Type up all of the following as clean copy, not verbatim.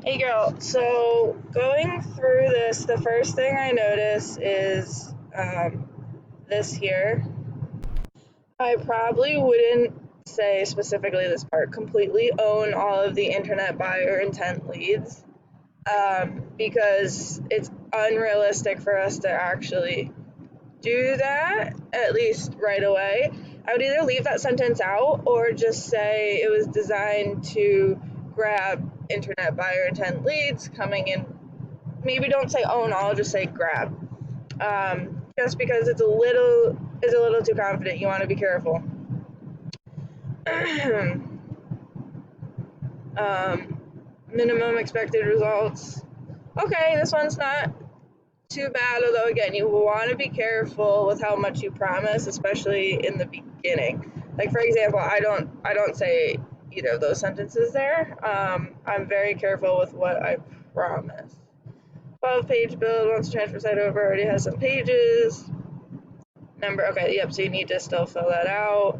Hey girl, so going through this, the first thing I notice is this here. I probably wouldn't say specifically this part, completely own all of the internet buyer intent leads because it's unrealistic for us to actually do that, at least right away. I would either leave that sentence out or just say it was designed to grab internet buyer intent leads coming in. Maybe don't say own all, just say grab. Just because it's a little too confident. You want to be careful. Minimum expected results. Okay, this one's not too bad, although again, you want to be careful with how much you promise, especially in the beginning. Like for example, I don't say either of those sentences there. I'm very careful with what I promise. 12-page build, once the transfer site over, already has some pages. Number, okay, yep, so you need to still fill that out.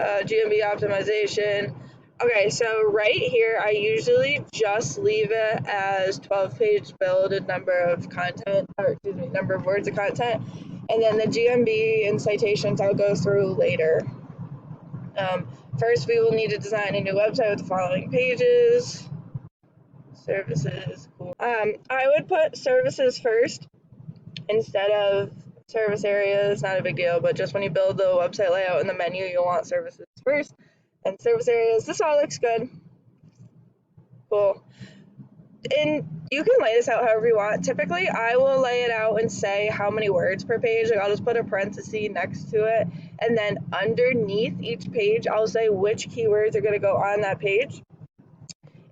Gmb Optimization. Okay, so right here, I usually just leave it as 12-page build and number of content, or excuse me, number of words of content, and then the GMB and citations I'll go through later. First, we will need to design a new website with the following pages. Services, cool. I would put services first instead of service areas. Not a big deal, but just when you build the website layout in the menu, you'll want services first and service areas. This all looks good. Cool. And you can lay this out however you want. Typically, I will lay it out and say how many words per page. Like I'll just put a parenthesis next to it, and then underneath each page, I'll say which keywords are going to go on that page.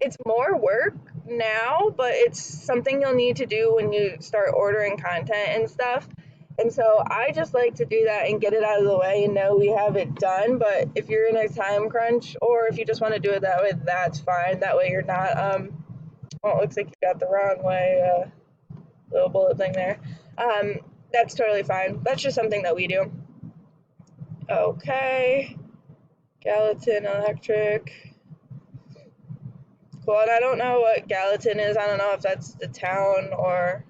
It's more work now, but it's something you'll need to do when you start ordering content and stuff. And so I just like to do that and get it out of the way and know we have it done. But if you're in a time crunch or if you just want to do it that way, that's fine. That way you're not, well, it looks like you got the wrong way, little bullet thing there. That's totally fine. That's just something that we do. Okay. Gallatin Electric. Cool, and I don't know what Gallatin is. I don't know if that's the town or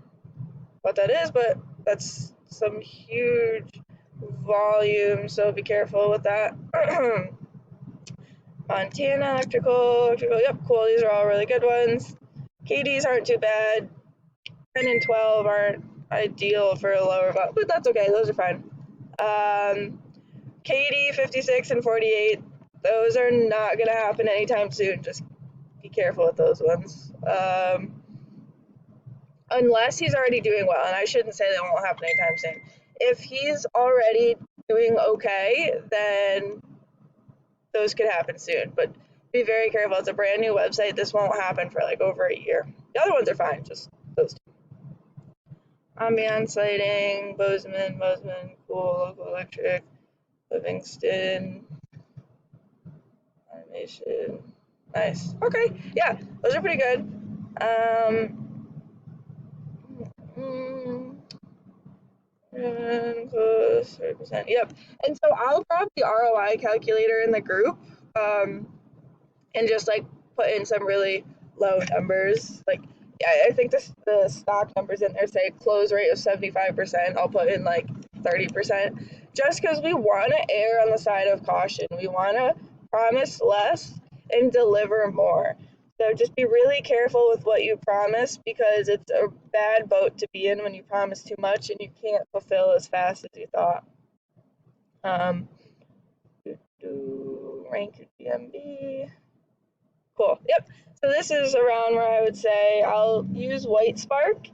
what that is, but that's some huge volume, so be careful with that. Montana electrical, yep, cool, these are all really good ones. KDs aren't too bad. 10 and 12 aren't ideal for a lower volume, but that's okay, those are fine. KD 56 and 48, those are not going to happen anytime soon. Just be careful with those ones. Unless he's already doing well, and I shouldn't say that won't happen anytime soon. If he's already doing okay, then those could happen soon. But be very careful. It's a brand new website. This won't happen for like over a year. The other ones are fine, just those two. Ambiance lighting, Bozeman, cool, local electric, Livingston, animation. Nice. Okay, yeah, those are pretty good. Close 30%. Yep. And so I'll drop the ROI calculator in the group, and just like put in some really low numbers. Like, yeah, I think the stock numbers in there say close rate of 75%. I'll put in like 30%, just because we want to err on the side of caution. We want to promise less and deliver more. So just be really careful with what you promise, because it's a bad boat to be in when you promise too much and you can't fulfill as fast as you thought. Rank your GMB. Cool. Yep. So this is around where I would say I'll use White Spark,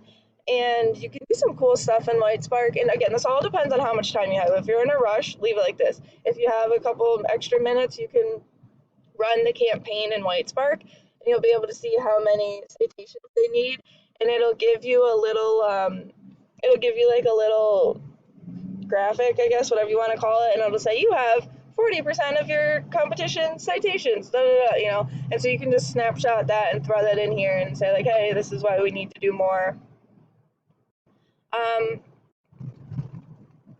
and you can do some cool stuff in White Spark. And again, this all depends on how much time you have. If you're in a rush, leave it like this. If you have a couple extra minutes, you can run the campaign in White Spark, and you'll be able to see how many citations they need, and it'll give you a little, it'll give you like a little graphic, I guess, whatever you want to call it, and it'll say you have 40% of your competition citations, you know, and so you can just snapshot that and throw that in here and say like, hey, this is why we need to do more.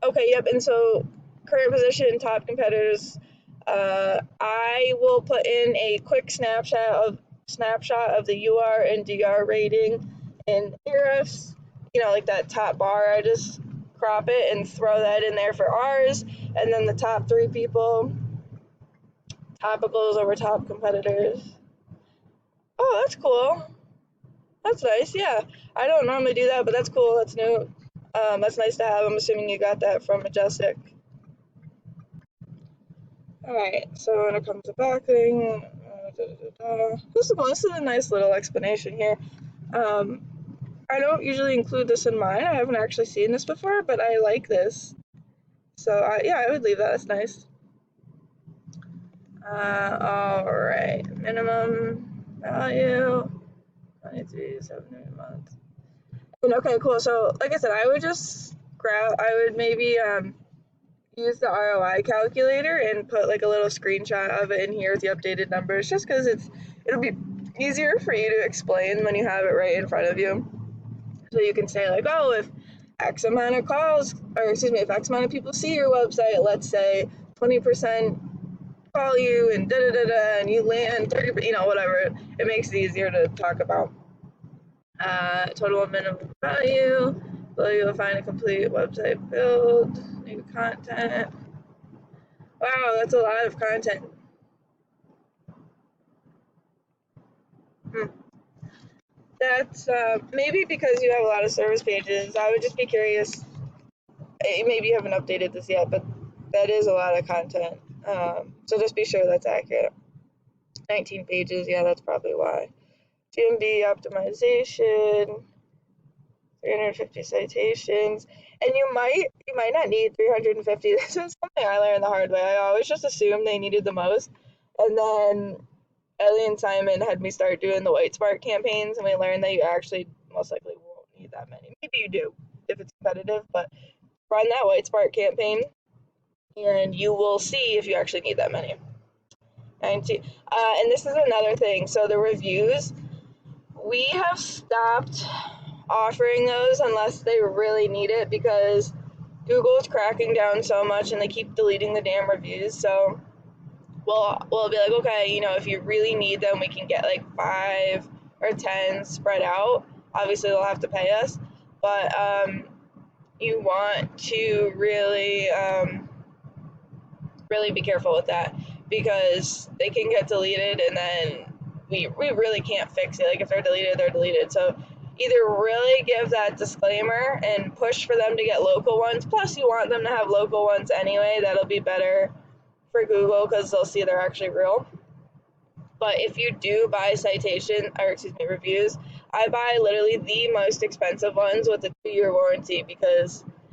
Okay, yep, and so current position, top competitors, I will put in a quick snapshot of the UR and DR rating in Ahrefs. You know, like that top bar. I just crop it and throw that in there for ours, and then the top 3 people, topicals over top competitors. Oh, that's cool. That's nice. Yeah, I don't normally do that, but that's cool. That's new. That's nice to have. I'm assuming you got that from Majestic. Alright, so when it comes to backing, this is a nice little explanation here. I don't usually include this in mine. I haven't actually seen this before, but I like this. So, yeah, I would leave that. That's nice. Alright, minimum value, 23.78 months. And okay, cool. So, like I said, I would just I would maybe use the ROI calculator and put like a little screenshot of it in here with the updated numbers, just because it'll be easier for you to explain when you have it right in front of you. So you can say like, oh, if X amount of calls, or excuse me, if X amount of people see your website, let's say 20% call you and and you land 30, you know, whatever. It makes it easier to talk about. Total minimum value. Below you'll find a complete website build, new content. Wow, that's a lot of content. That's maybe because you have a lot of service pages. I would just be curious. Maybe you haven't updated this yet, but that is a lot of content. So just be sure that's accurate. 19 pages, yeah, that's probably why. Gmb Optimization, 350 citations, and you might not need 350. This is something I learned the hard way. I always just assumed they needed the most, and then Ellie and Simon had me start doing the White Spark campaigns, and we learned that you actually most likely won't need that many. Maybe you do if it's competitive, but run that White Spark campaign, and you will see if you actually need that many. 19. And this is another thing. So the reviews, we have stopped offering those unless they really need it, because Google is cracking down so much and they keep deleting the damn reviews. So we'll be like, okay, you know, if you really need them, we can get like 5 or 10 spread out. Obviously, they'll have to pay us, but you want to really be careful with that, because they can get deleted and then we really can't fix it. Like if they're deleted, they're deleted. So either really give that disclaimer and push for them to get local ones. Plus, you want them to have local ones anyway. That'll be better for Google because they'll see they're actually real. But if you do buy reviews, I buy literally the most expensive ones with a 2-year warranty,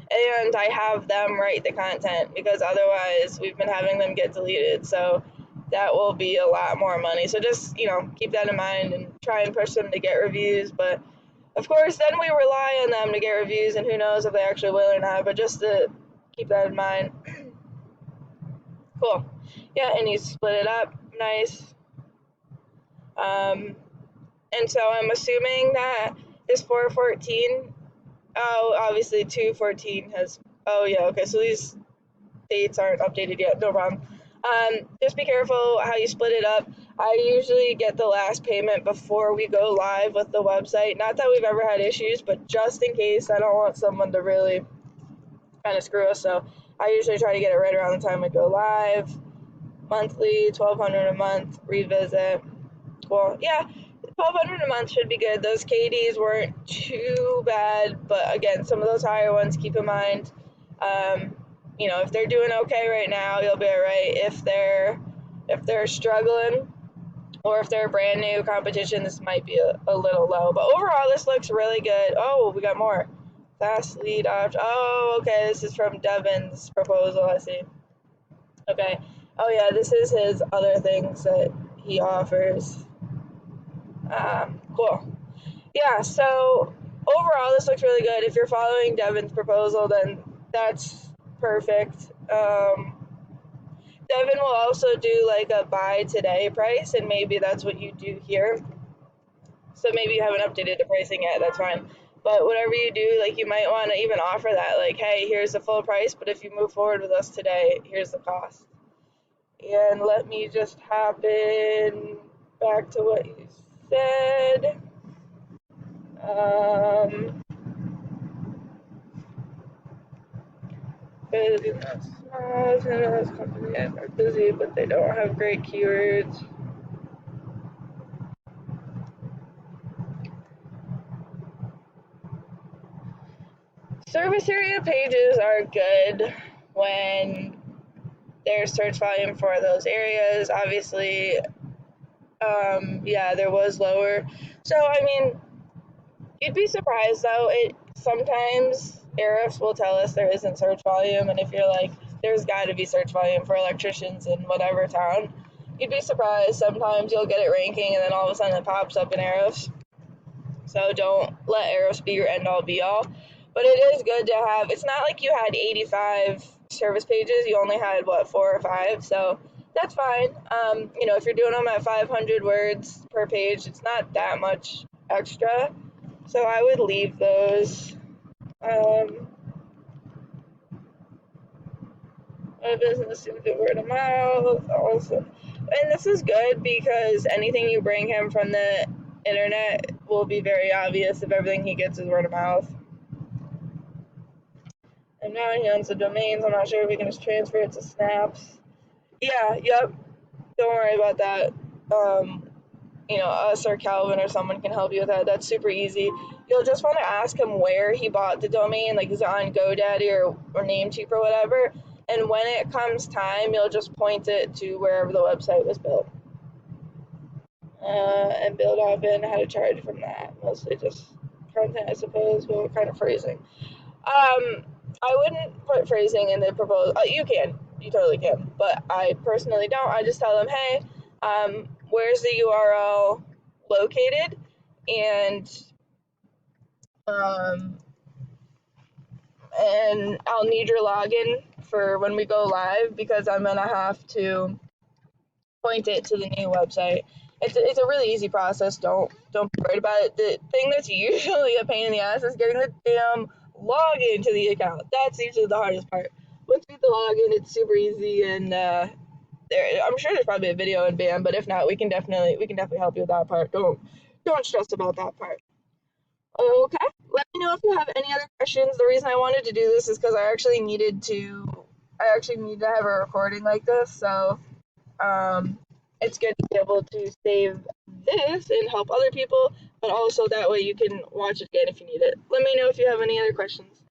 and I have them write the content, because otherwise we've been having them get deleted. So that will be a lot more money. So just, you know, keep that in mind and try and push them to get reviews. But of course, then we rely on them to get reviews, and who knows if they actually will or not. But just to keep that in mind. Cool. Yeah, and you split it up. Nice. And so I'm assuming that this 414, obviously 214 has, oh yeah, okay, so these dates aren't updated yet, no problem. Just be careful how you split it up. I usually get the last payment before we go live with the website. Not that we've ever had issues, but just in case, I don't want someone to really kind of screw us. So I usually try to get it right around the time we go live. Monthly, $1,200 a month, revisit. Cool. Yeah, $1,200 a month should be good. Those KDs weren't too bad, but again, some of those higher ones, keep in mind. You know, if they're doing okay right now, you'll be all right. If they're struggling, or if they're a brand new competition, this might be a little low. But overall, this looks really good. Oh, we got more. Fast lead option. Oh, okay, this is from Devin's proposal, I see. Okay. Oh yeah, this is his other things that he offers. Cool. Yeah, so overall, this looks really good. If you're following Devin's proposal, then that's perfect. Devin will also do like a buy today price, and maybe that's what you do here. So maybe you haven't updated the pricing yet, that's fine. But whatever you do, like you might want to even offer that, like, hey, here's the full price, but if you move forward with us today, here's the cost. And let me just hop in back to what you said. Those companies are busy, but they don't have great keywords. Service area pages are good when there's search volume for those areas. Obviously, yeah, there was lower. So, I mean, you'd be surprised though. Sometimes Ahrefs will tell us there isn't search volume, and if you're like, there's got to be search volume for electricians in whatever town, you'd be surprised. Sometimes you'll get it ranking, and then all of a sudden it pops up in Ahrefs. So don't let Ahrefs be your end all be all. But it is good to have. It's not like you had 85 service pages. You only had what, 4 or 5. So that's fine. If you're doing them at 500 words per page, it's not that much extra. So I would leave those. My business seems to word of mouth also. And this is good because anything you bring him from the internet will be very obvious if everything he gets is word of mouth. And now he owns the domains. I'm not sure if we can just transfer it to snaps. Yeah, yep. Don't worry about that. Us or Calvin or someone can help you with that. That's super easy. You'll just want to ask him where he bought the domain, like is it on GoDaddy or Namecheap or whatever. And when it comes time, you'll just point it to wherever the website was built. And build off it and how to charge from that. Mostly just content, I suppose, but what kind of phrasing. I wouldn't put phrasing in the proposal. You can. You totally can. But I personally don't. I just tell them, hey, where's the URL located? And I'll need your login for when we go live because I'm going to have to point it to the new website. It's a really easy process. Don't be worried about it. The thing that's usually a pain in the ass is getting the damn login to the account. That's usually the hardest part. Once you get the login, it's super easy, and I'm sure there's probably a video in BAM, but if not, we can definitely help you with that part. Don't stress about that part. Okay. Let me know if you have any other questions. The reason I wanted to do this is because I actually needed to have a recording like this, so it's good to be able to save this and help other people, but also that way you can watch it again if you need it. Let me know if you have any other questions.